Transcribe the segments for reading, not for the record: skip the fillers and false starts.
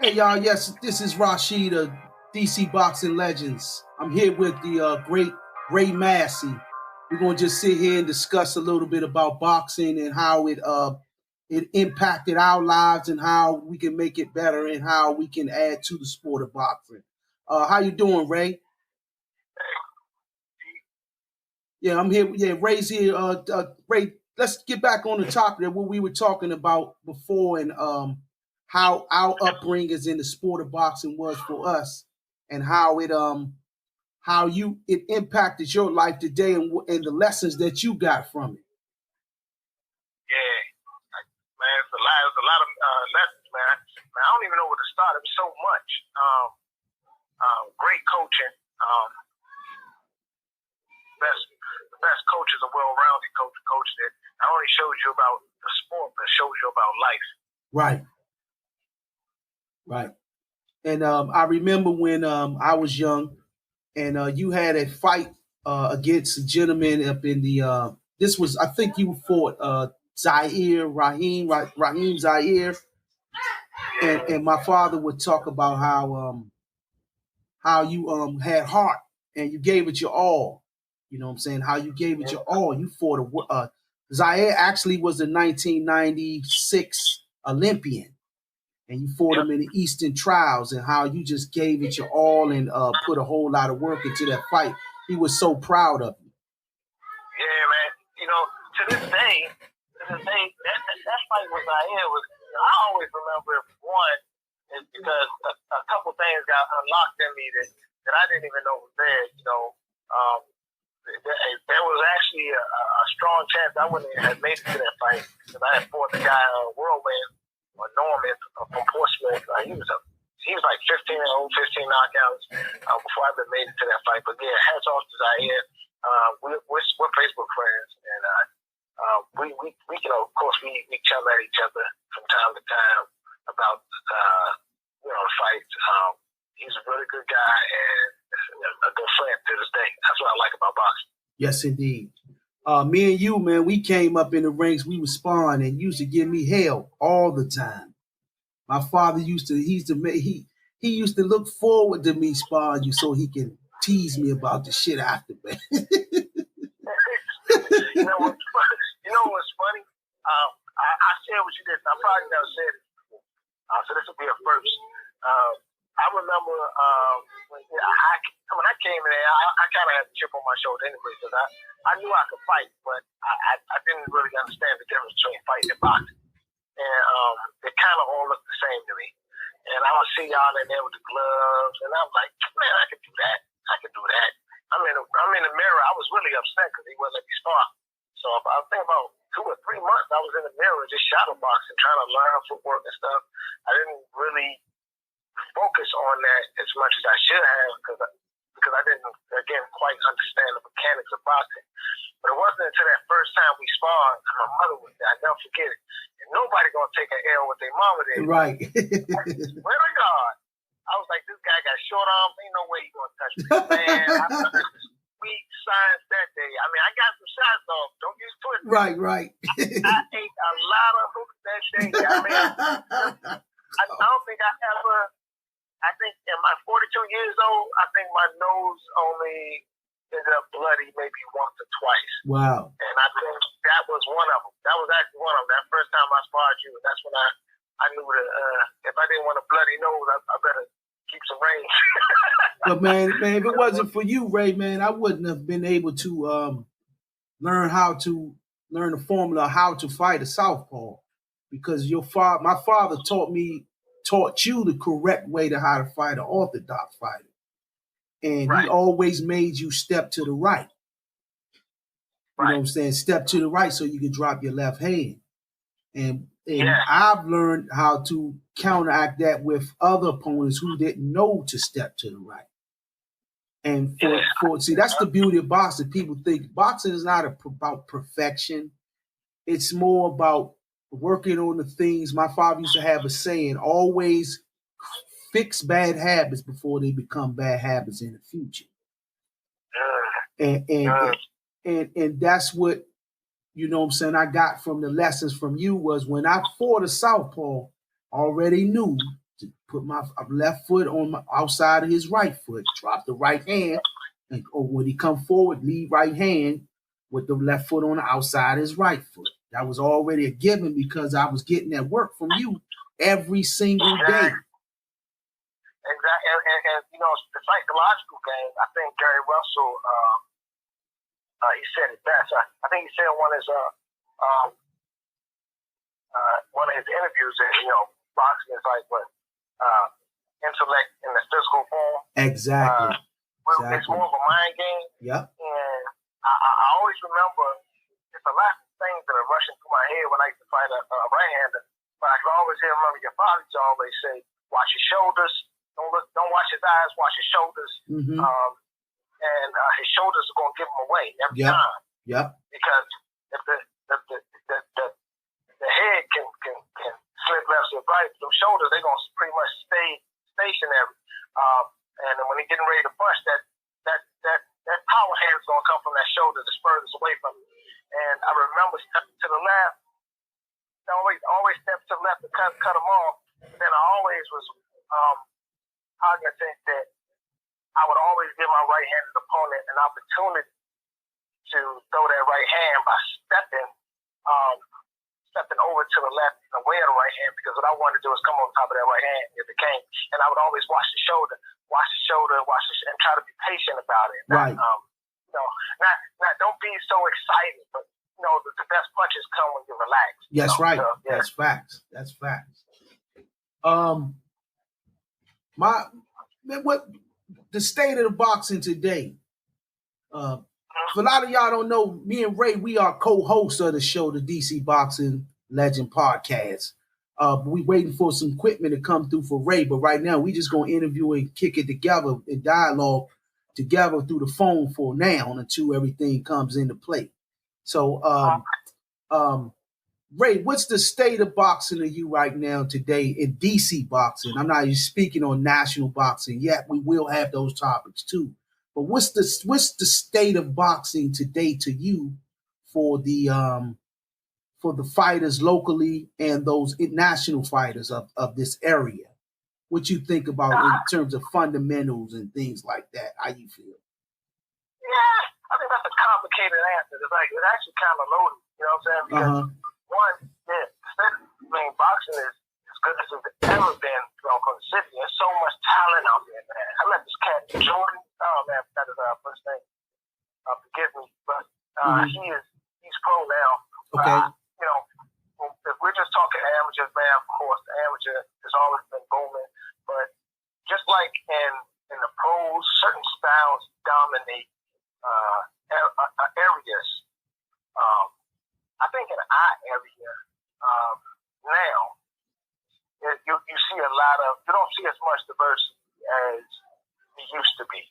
Hey y'all, yes, this is Rashid of DC Boxing Legends. I'm here with the great Ray Massey. We're gonna just sit here and discuss a little bit about boxing and how it impacted our lives and how we can make it better and how we can add to the sport of boxing. How you doing, Ray? Yeah, I'm here. Yeah, Ray's here. Ray, let's get back on the topic of what we were talking about before and how our upbringings in the sport of boxing was for us and how it impacted your life today and the lessons that you got from it. Yeah, man, it's a lot of lessons, man. I don't even know where to start. It was so much. Great coaching. The best coach is a well-rounded coach that not only shows you about the sport, but shows you about life. Right. And I remember when I was young, and you had a fight against a gentleman up in the. This was, I think, you fought Raheem Zaire, and my father would talk about how you had heart and you gave it your all. You know what I'm saying? How you gave it your all. You fought Zaire actually was the 1996 Olympian, and you fought him in the Eastern Trials, and how you just gave it your all and put a whole lot of work into that fight. He was so proud of you. Yeah, man. To this day, that fight with Zaire was. I always remember one is because a couple things got unlocked in me that I didn't even know was there. There was actually a strong chance I wouldn't have made it to that fight because I had fought the guy Whirlwind or Norman from Portsmouth. He was like 15 knockouts before I even made it to that fight. But yeah, hats off to Zaire. We're Facebook friends, and we of course we chum at each other from time to time about the fights. He's a really good guy and a good friend to this day. That's what I like about boxing. Yes, indeed. Me and you, man, we came up in the ranks. We were sparring and used to give me hell all the time. My father he used to look forward to me sparring you so he can tease me about the shit after, man. You know what's funny? I shared with you this. I probably never said it before. So this will be a first. I remember when I came in there, I kind of had a chip on my shoulder anyway because I knew I could fight, but I didn't really understand the difference between fighting and boxing. And they kind of all looked the same to me. And I would see y'all in there with the gloves, and I'm like, man, I could do that. I could do that. I'm in the mirror. I was really upset because he wouldn't let me spar. So I think about 2 or 3 months, I was in the mirror just shadow boxing, trying to learn footwork and stuff. I didn't really focus on that as much as I should have because I didn't, again, quite understand the mechanics of boxing. But it wasn't until that first time we sparred, my mother was there. I never forget it. And nobody gonna take an L with their mama did. Right. Swear to God. I was like, this guy got short arms. Ain't no way he gonna touch me. Man, I took sweet science that day. I mean, I got some shots off. Don't get twisted. Right. I ate a lot of hooks that day. I don't think I think in my 42 years old, I think my nose only ended up bloody maybe once or twice. Wow. And I think that was one of them. That was actually one of them. That first time I sparred you, that's when I knew that if I didn't want a bloody nose, I better keep some range. But man, if it wasn't for you, Ray, man, I wouldn't have been able to learn the formula of how to fight a southpaw, because my father taught you the correct way to how to fight an orthodox fighter, and right. He always made you step to the right. You know what I'm saying? Step to the right so you can drop your left hand. And I've learned how to counteract that with other opponents who didn't know to step to the right. And see, that's the beauty of boxing. People think boxing is not about perfection. It's more about working on the things. My father used to have a saying, always fix bad habits before they become bad habits in the future. And that's what, you know what I'm saying, I got from the lessons from you was when I fought a southpaw, I already knew to put my left foot on my outside of his right foot, drop the right hand, and when he come forward, lead right hand with the left foot on the outside of his right foot. That was already a given because I was getting that work from you every single day. Exactly, and the psychological game. I think Gary Russell, he said it best. I think he said in one of his interviews that boxing is like what intellect in the physical form. Exactly. It's more of a mind game. Yep. And I always remember it's a lot of things that are rushing through my head when I used to fight a right-hander. But I can always remember your father used to always say, "Watch your shoulders. Don't watch his eyes. Watch his shoulders." Mm-hmm. And his shoulders are going to give him away every time. Yep. Because if the head can slip left or right, those shoulders they're going to pretty much stay stationary. And then when he's getting ready to punch, that power hand is going to come from that shoulder to spur this away from him. And I remember stepping to the left. Always step to the left to cut him off. And then I always was cognizant that I would always give my right-handed opponent an opportunity to throw that right hand by stepping over to the left and away of the right hand, because what I wanted to do is come on top of that right hand if it came. And I would always watch the shoulder, and try to be patient about it. Right. Not don't be so excited, but the best punches come when you relax. Yes, right. So, yeah. That's facts. What the state of the boxing today? For a lot of y'all don't know, me and Ray, we are co-hosts of the show, the DC Boxing Legend Podcast. We waiting for some equipment to come through for Ray, but right now we just gonna interview and kick it together and dialogue together through the phone for now until everything comes into play. So, Ray, what's the state of boxing of you right now today in DC boxing? I'm not even speaking on national boxing yet. We will have those topics too. But what's the state of boxing today to you for the fighters locally and those national fighters of this area? What you think about in terms of fundamentals and things like that? How you feel? Yeah, I think that's a complicated answer. It's actually kind of loaded. You know what I'm saying? Because boxing is as good as it's ever been from the city. There's so much talent out there, man. I met this cat, Jordan. Oh, man, that is our first name. Forgive me. But he's pro now. Okay. If we're just talking amateurs, man, of course, the amateur has always been booming. But just like in the pros, certain styles dominate areas. I think in our area now, you see a lot of, you don't see as much diversity as it used to be.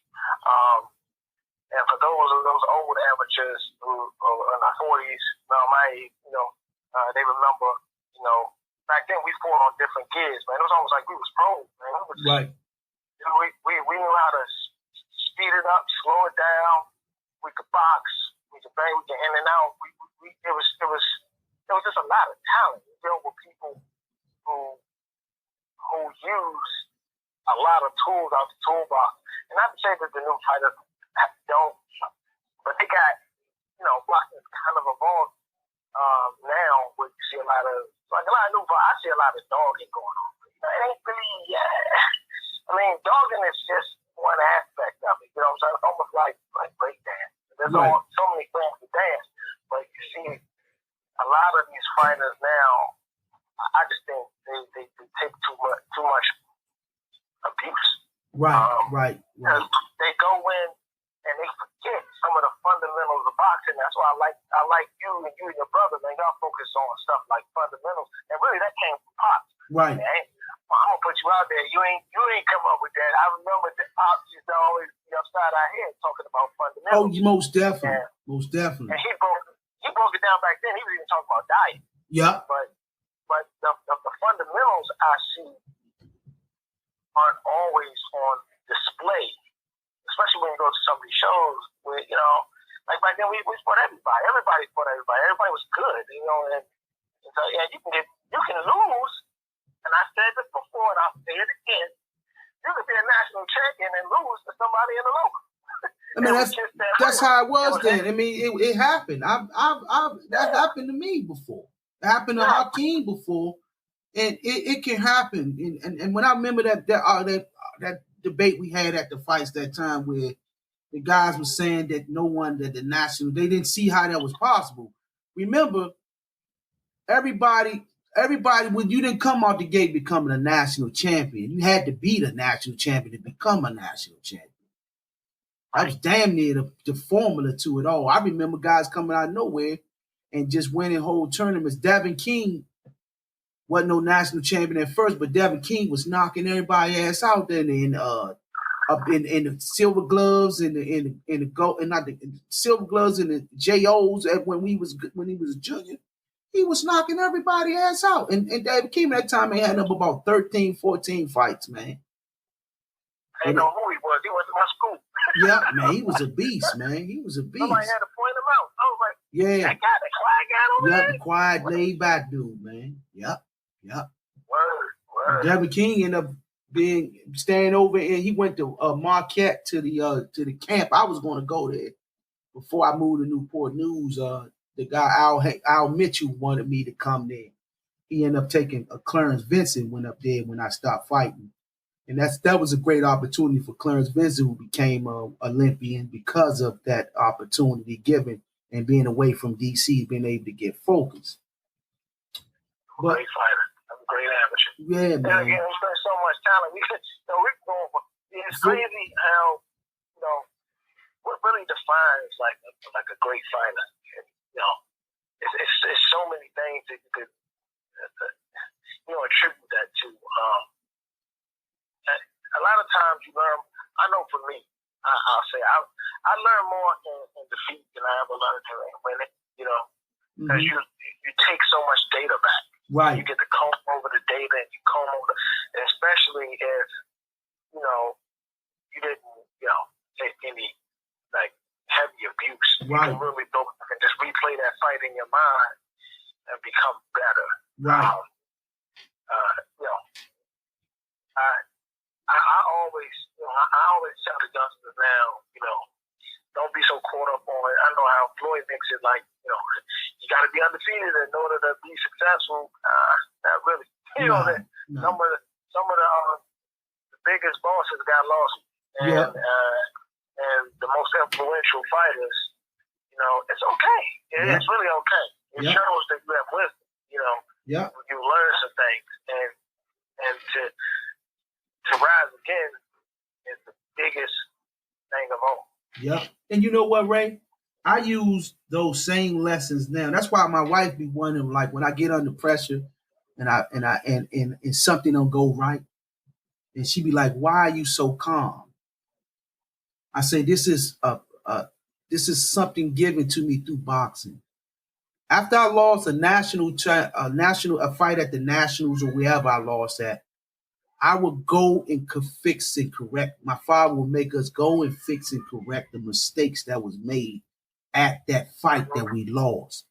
And for those old amateurs who are in their 40s, my age, they remember, back then we fought on different gears, man. It was almost like we was pros, man. Right. We knew how to speed it up, slow it down. We could box, we could bang, we could in and out. It was just a lot of talent. You deal with people who use a lot of tools out the toolbox. And not to say that the new fighters don't, but they got, boxing is kind of evolved now where you see a lot of new fighters. I see a lot of dogging going on. It ain't really, dogging is just one aspect of it. You know what I'm saying? It's almost like breakdance. There's so many forms of dance, but you see a lot of these fighters now, I just think they take too much abuse. Right. They go in and they forget some of the fundamentals of boxing. That's why I like you and your brother, man. Y'all focus on stuff like fundamentals, and really that came from Pops. Right. Man. I'm gonna put you out there. You ain't come up with that. I remember that Pops used to always be upside our head talking about fundamentals. Oh, most definitely. And he broke it down back then. He was even talking about diet. Yeah. But the fundamentals I see aren't always on display, especially when you go to some of these shows where, like back then we fought everybody. Everybody fought everybody. Everybody was good, and so you can lose. And I said this before, and I'll say it again. You could be a national champion and lose to somebody in the local. I mean, that's how it was then. I mean, it happened. That happened to me before. It happened to Hakeem before, and it can happen. And when I remember that debate we had at the fights that time, where the guys were saying that they didn't see how that was possible. Remember, everybody, when you didn't come out the gate becoming a national champion, you had to be the national champion to become a national champion. That was damn near the formula to it all. I remember guys coming out of nowhere and just winning whole tournaments. Devin King wasn't no national champion at first, but Devin King was knocking everybody's ass out there up in the silver gloves and the gold, and not the silver gloves and the JOs when he was a junior. He was knocking everybody's ass out. And David King at that time he had up about 13, 14 fights, man. I didn't know who he was. He went to my school. Yeah, man, he was a beast, man. He was a beast. Somebody had to point him out. I was like, yeah, that guy, the quiet guy over there? The quiet, laid back dude, man. Yep. Word. Devin King ended up staying over, and he went to Marquette to the camp. I was going to go there before I moved to Newport News. The guy Al Mitchell wanted me to come there. He ended up taking Clarence Vincent went up there when I stopped fighting. And that was a great opportunity for Clarence Vincent, who became an Olympian because of that opportunity given and being away from D.C., being able to get focused. Great fighter. I'm a great amateur. Yeah, man. And again, we spent so much talent. It's crazy how, what really defines like a great fighter. It's so many things that you could, attribute that to. A lot of times you learn. I know for me, I'll say I learn more in defeat than I ever learned in winning. Because you take so much data back. Right. You get to comb over the data, and you comb over, especially if you didn't take any like heavy abuse. Right. You can really go back and just replay that fight in your mind and become better. Right. I always tell the youngsters now, don't be so caught up on it. I know how Floyd makes it like, you got to be undefeated in order to be successful. Not really. Some of the biggest bosses got lost, and the most influential fighters, it's okay. It's really okay. It shows that you have wisdom. You learn some things, and to rise again is the biggest thing of all. Yeah. And you know what, Ray? I use those same lessons now. That's why my wife be wondering, like, when I get under pressure and something don't go right, and she be like, "Why are you so calm?" I say, "This is something given to me through boxing." After I lost a fight at the Nationals or wherever I lost at, I would go and fix and correct. My father would make us go and fix and correct the mistakes that was made at that fight that we lost.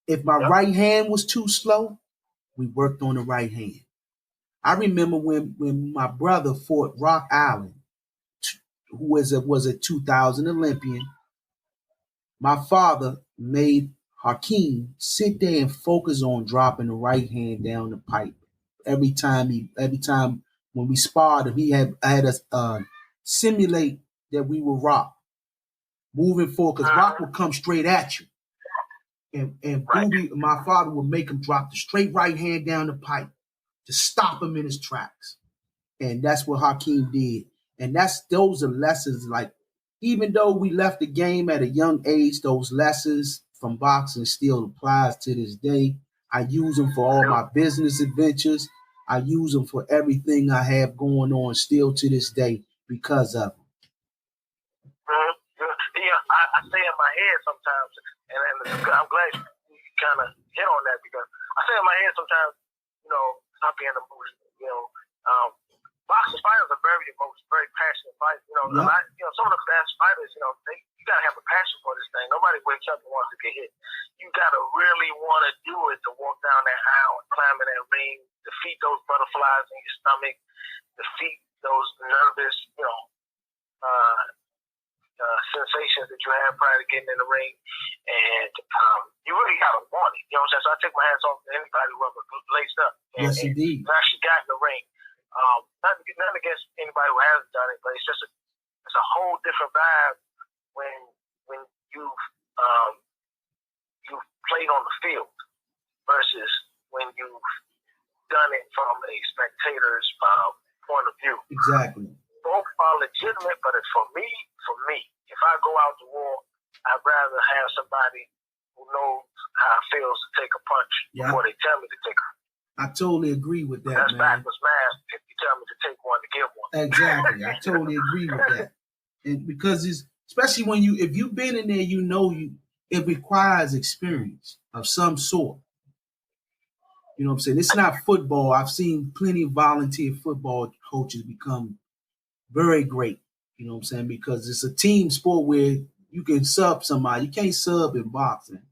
If my right hand was too slow, we worked on the right hand. I remember when my brother fought Rock Allen, who was a 2000 Olympian. My father made Hakeem sit there and focus on dropping the right hand down the pipe. Every time when we sparred him, I had us simulate that we were Rock moving forward, because Rock would come straight at you. And Booby, my father, would make him drop the straight right hand down the pipe to stop him in his tracks. And that's what Hakeem did. And those are lessons, like, even though we left the game at a young age, those lessons from boxing still applies to this day. I use them for all my business adventures. I use them for everything I have going on still to this day because of them. I say in my head sometimes, and I'm glad you kind of hit on that, because I say in my head sometimes, not being emotional, boxing fighters are very emotional, very passionate fighters. Some of the best fighters, they gotta have a passion for this thing. Nobody wakes up and wants to get hit. You gotta really want to do it to walk down that aisle and climb in that ring, defeat those butterflies in your stomach, defeat those nervous, sensations that you have prior to getting in the ring, and you really gotta want it. You know what I'm saying? So I take my hats off to anybody who ever laced up and actually got in the ring. Nothing against anybody who hasn't done it, but it's just it's a whole different vibe when you've played on the field versus when you've done it from a spectator's point of view. Exactly. Both are legitimate, but it's for me, if I go out to war, I'd rather have somebody who knows how it feels to take a punch before they tell me to take a punch. I totally agree with that, That's man. backwards math if you tell me to take one to give one. Exactly. I totally agree with that. And because it's, especially when if you've been in there, it requires experience of some sort. You know what I'm saying? It's not football. I've seen plenty of volunteer football coaches become very great. You know what I'm saying? Because it's a team sport where you can sub somebody. You can't sub in boxing.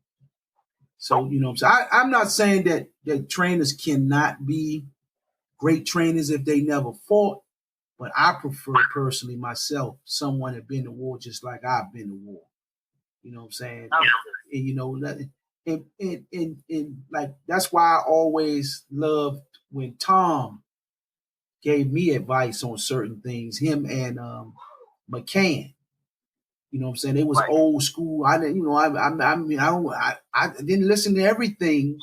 So, you know what I'm saying? I'm not saying that trainers cannot be great trainers if they never fought, but I prefer personally myself, someone that been to war just like I've been to war. You know what I'm saying? And like that's why I always loved when Tom gave me advice on certain things, him and McCann. You know what I'm saying? It was old school. I didn't, I didn't listen to everything.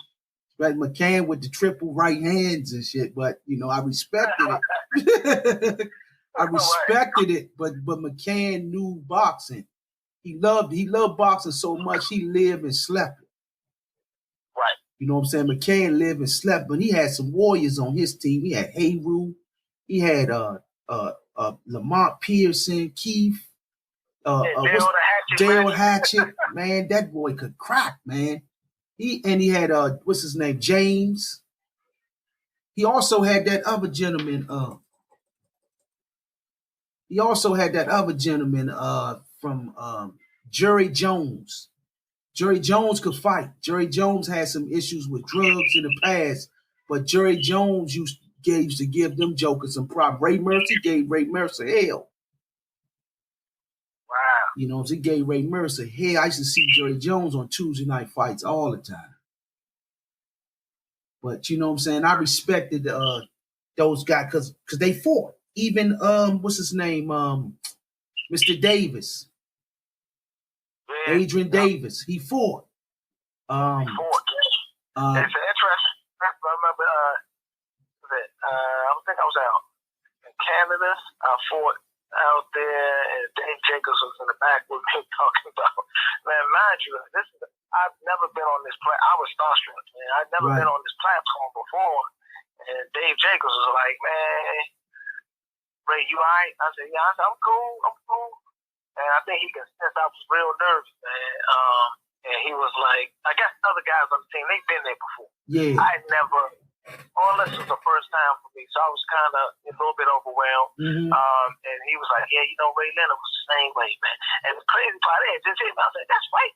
Like McCann with the triple right hands and shit, but I respected it. I respected it, but McCann knew boxing. He loved boxing so much he lived and slept it. Right. You know what I'm saying? McCann lived and slept, but he had some warriors on his team. He had Hayru, he had Lamont Pearson, Keith, Dale Hatchett. Man, that boy could crack, man. He had what's his name, James. He also had that other gentleman. From Jerry Jones. Jerry Jones could fight. Jerry Jones had some issues with drugs in the past, but Jerry Jones used to give them jokers some prop. Ray Mercer gave Ray Mercer hell. Wow. He gave Ray Mercer hell. I used to see Jerry Jones on Tuesday night fights all the time. But you know what I'm saying? I respected those guys because they fought. Even what's his name? Mr. Davis. Adrian Davis. He fought. It's interesting. I remember I think I was out in Canada. I fought out there, and Dave Jacobs was in the back with me talking about, man, mind you, I've never been on this I was starstruck, man. I'd never been on this platform before. And Dave Jacobs was like, man, Ray, you all right? I said, yeah. I said, I'm cool. And I think he could sense I was real nervous, man. And he was like, I guess other guys on the team, they've been there before. Yeah. All this was the first time for me, so I was kind of a little bit overwhelmed. Mm-hmm. And he was like, yeah, Ray Leonard was the same way, man. And the crazy part is, I said, that's right.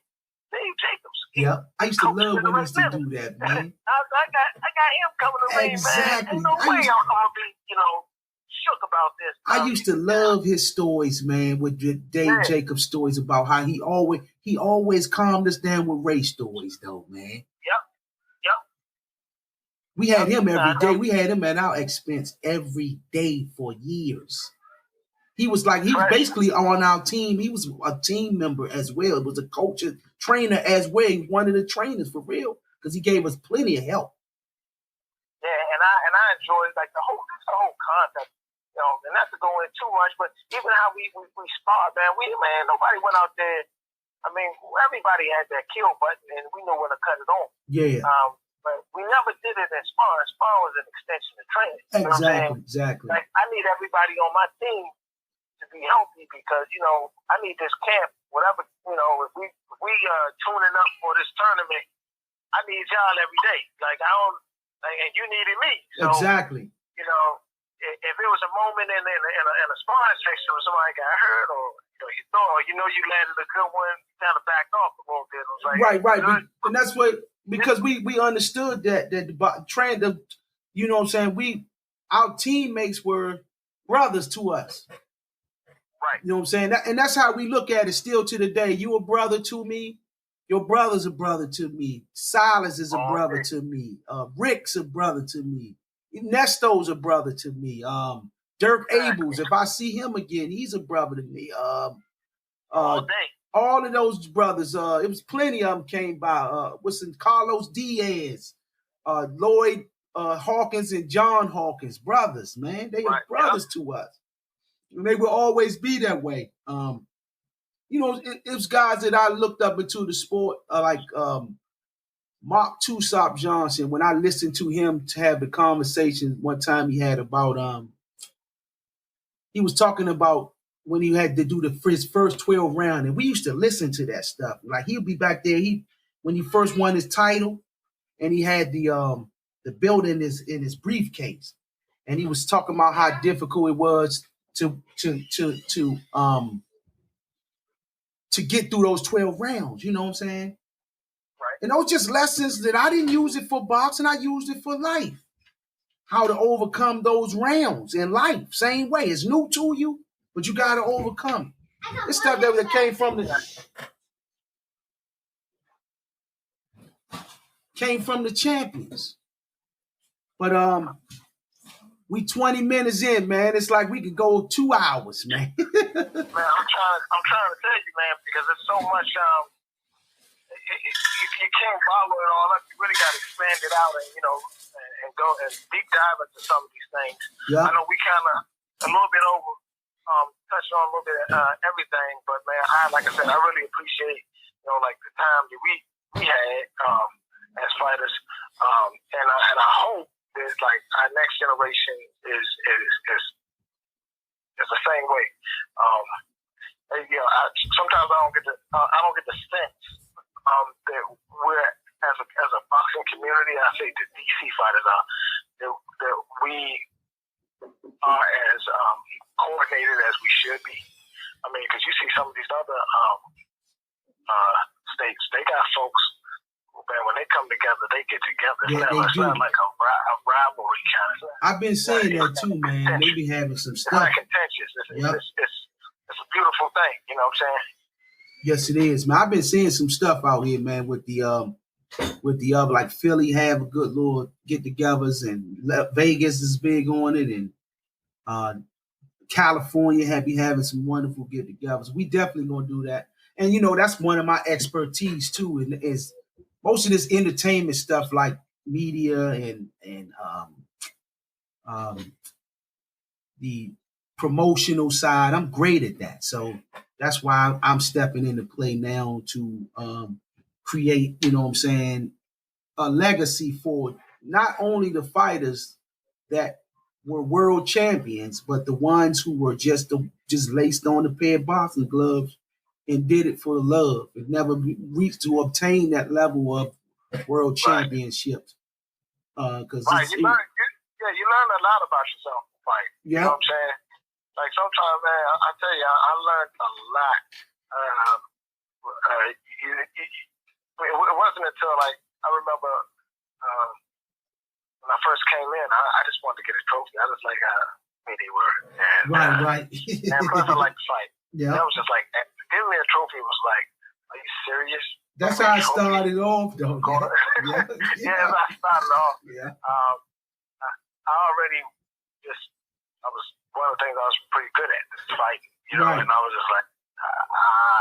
Dave Jacobs. Yeah, I used to love when he used to do that, man. I got him coming to ring, man. Ain't no way I'm gonna be, shook about this. I used to love his stories, man, with Dave Jacobs stories about how he always calmed us down with Ray stories, though, man. Yep. We had him every day. We had him at our expense every day for years. He was basically on our team. He was a team member as well. He was a coach, a trainer as well. He was one of the trainers for real because he gave us plenty of help. Yeah, and I enjoyed the whole concept. And not to go in too much, but even how we sparred, man, nobody went out there. I mean, everybody had that kill button, and we knew when to cut it on. Yeah. But we never did it in sparring. Sparring was an extension of training. Exactly. Like, I need everybody on my team to be healthy because, I need this camp, whatever, if we tuning up for this tournament, I need y'all every day. And you needed me. So, exactly. If it was a moment in a sparring section where somebody got hurt or you thought, you landed a good one, kind of backed off a little bit. It was like, right. And that's what, because we understood that the you know what I'm saying, our teammates were brothers to us. Right. You know what I'm saying? And that's how we look at it still to the day. You a brother to me. Your brother's a brother to me. Silas is a brother to me. Rick's a brother to me. Nesto's a brother to me. Dirk Abels, if I see him again, he's a brother to me. All day. All of those brothers, it was plenty of them came by. Carlos Diaz, Lloyd Hawkins, and John Hawkins, brothers, man. They are brothers to us. And they will always be that way. It was guys that I looked up into the sport, like Mark Tusop Johnson. When I listened to him to have the conversation one time he had about, he was talking about when he had to do his first 12 round, and we used to listen to that stuff. Like he'll be back there, when he first won his title, and he had the belt in his briefcase, and he was talking about how difficult it was to get through those 12 rounds. You know what I'm saying? Right. And those just lessons that I didn't use it for boxing, I used it for life. How to overcome those rounds in life. Same way. It's new to you, but you got to overcome it. This stuff that came from the champions. But we 20 minutes in, man. It's like we could go 2 hours, man. Man, I'm trying to tell you, man, because it's so much. You can't follow it all up. You really got to expand it out, and go and deep dive into some of these things. Yeah. I know we kind of a little bit over touched on a little bit of everything, but man, like I said, I really appreciate like the time that we had as fighters, and I hope that like our next generation is the same way. Sometimes I don't get the sense that we're as a boxing community. I say the DC fighters are that we are as coordinated as we should be. I mean, because you see some of these other states, they got folks. Man, when they come together, they get together. It's not like a rivalry kind of thing. I've been saying that too, man. They be having some stuff. It's not contentious. It's a beautiful thing. You know what I'm saying? Yes, it is, man. I've been seeing some stuff out here, man, with the other, like Philly have a good little get-togethers, and Vegas is big on it, and California be having some wonderful get-togethers. We definitely gonna do that, and that's one of my expertise too, and is most of this entertainment stuff, like media and the promotional side. I'm great at that, so that's why I'm stepping into play now to create, a legacy for not only the fighters that were world champions, but the ones who were just laced on a pair of boxing gloves and did it for the love. It never reached to obtain that level of world championships. Because you learn a lot about yourself. Like, you know what I'm saying? Like sometimes, man, I tell you, I learned a lot. It wasn't until like I remember when I first came in, I just wanted to get a trophy. I was like, they were. And, right. And plus, I like to fight. Yeah. That was just like, giving me a trophy was like, are you serious? That's how I started off, though. Yeah, that's how I started off. Yeah. I already I was one of the things I was pretty good at, is fighting, right. And I was just like,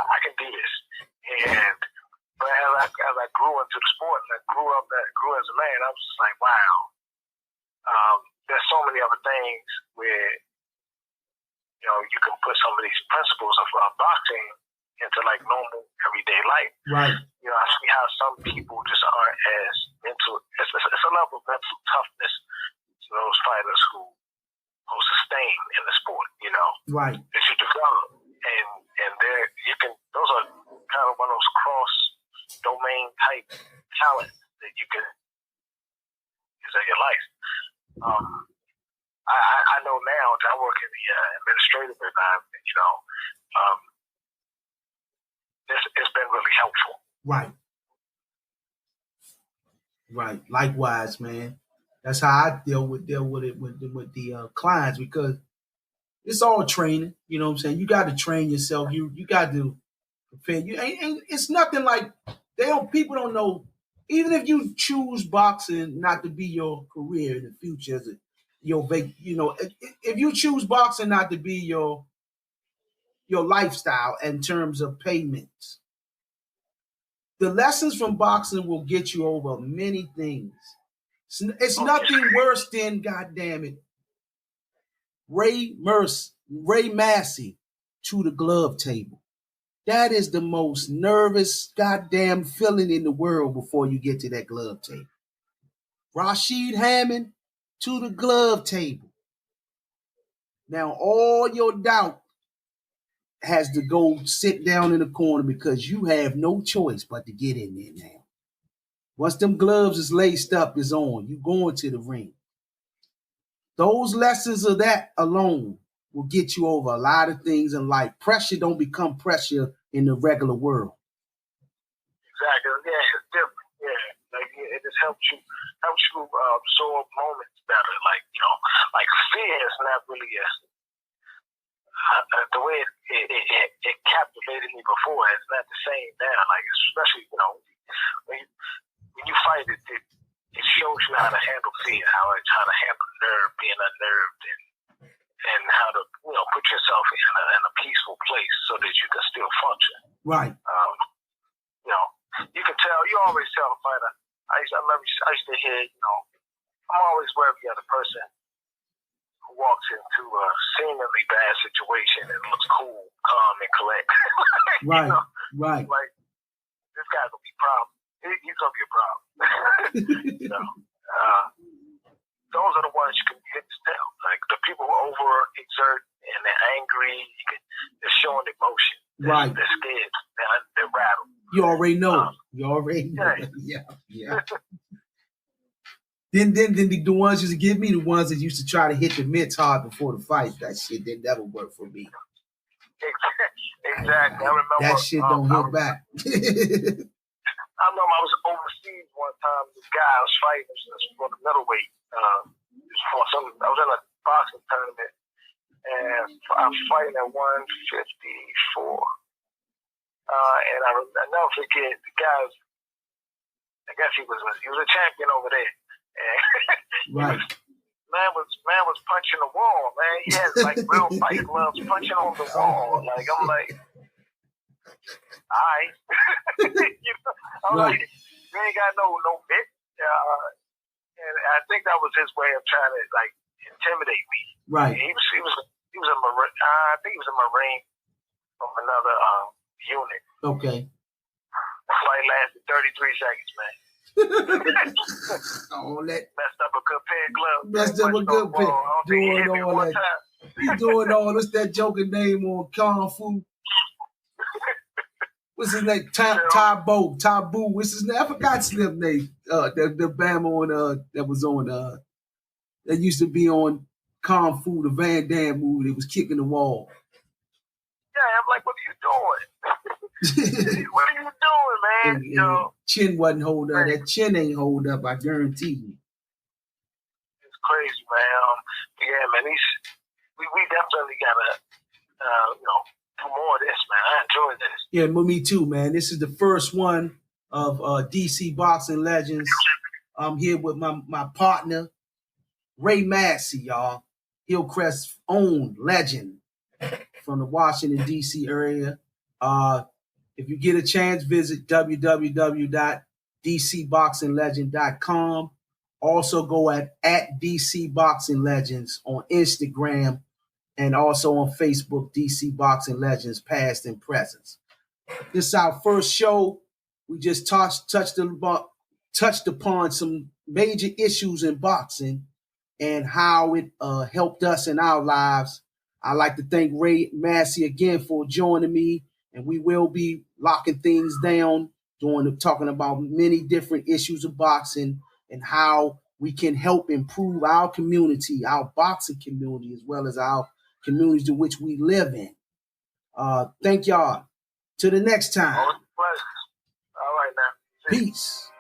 I can do this. But as I grew into the sport and I grew as a man, I was just like, wow. There's so many other things where, you can put some of these principles of boxing into like normal everyday life. Right. I see how some people just aren't as mental. It's a level of mental toughness to those fighters who sustain in the sport. Right. That you develop, and those are kind of one of those cross domain type talents that you can use in your life. I know now that I work in the administrative environment, it's been really helpful. Right. Right. Likewise, man. That's how I deal with it with the clients, because it's all training. You know what I'm saying? You got to train yourself. You got to prepare. You and it's nothing like people don't know. Even if you choose boxing not to be your career in the future, if you choose boxing not to be your lifestyle in terms of payments, the lessons from boxing will get you over many things. It's nothing worse than, goddamn it, Ray Massey to the glove table. That is the most nervous goddamn feeling in the world before you get to that glove table. Rashid Hammond to the glove table. Now all your doubt has to go sit down in the corner, because you have no choice but to get in there now. Once them gloves is laced up, is on, you going to the ring. Those lessons of that alone will get you over a lot of things in life. Pressure don't become pressure in the regular world. Exactly. Yeah, it's different. Yeah, like it just helps you absorb moments better. Like like fear is not really the way it captivated me before. It's not the same now. Like especially when you fight it shows you how to handle fear, how to handle being unnerved, and how to put yourself in a peaceful place so that you can still function. Right. You can tell. You always tell a fighter. I used to hear. I'm always wary of the person who walks into a seemingly bad situation and looks cool, calm, and collect. Right. Right. Like this guy's gonna be a problem. He's gonna be a problem. Those are the ones you can hit the tell. Like the people who overexert and they're angry, they're showing emotion. Right. They're scared. They're rattled. You already know. Yeah. Then the ones used to give me the ones that used to try to hit the mitts hard before the fight. That shit didn't never work for me. Exactly. I remember that shit don't hit back. I remember I was overseas one time. This guy I was fighting for the middleweight. I was in a boxing tournament, and I was fighting at 154. And I never forget the guy. I guess he was a champion over there. And right. Man was punching the wall. Man, he had like real fight gloves punching on the wall. Like I'm like, all right. I'm right. like, you ain't got no bit. And I think that was his way of trying to like intimidate me. Right. He was a Marine. I think he was a Marine from another unit. Okay. The fight lasted 33 seconds, man. Messed up a good pair of gloves. Messed up a good pair. Doing all that. He's doing all this. That joking name on Kung Fu. What's his name? Taboo. What's his name? I forgot his name. The Bama on that was on that used to be on Kung Fu, the Van Damme movie. That was kicking the wall. Yeah, I'm like, what are you doing? What are you doing, man? Chin wasn't hold up. That chin ain't hold up. I guarantee you. It's crazy, man. Yeah, man. We definitely gotta, do more of this, man. I enjoy this. Yeah, me too, man. This is the first one of DC Boxing Legends. I'm here with my partner, Ray Massey, y'all. Hillcrest's own legend from the Washington, D.C. area. If you get a chance, visit www.dcboxinglegend.com. Also go at DC Boxing Legends on Instagram, and also on Facebook, DC Boxing Legends, past and present. This is our first show. We just touched upon some major issues in boxing and how it helped us in our lives. I'd like to thank Ray Massey again for joining me, and we will be locking things down, talking about many different issues of boxing and how we can help improve our community, our boxing community, as well as our communities in which we live in. Thank y'all. Till the next time. Always a pleasure. All right, now. Peace.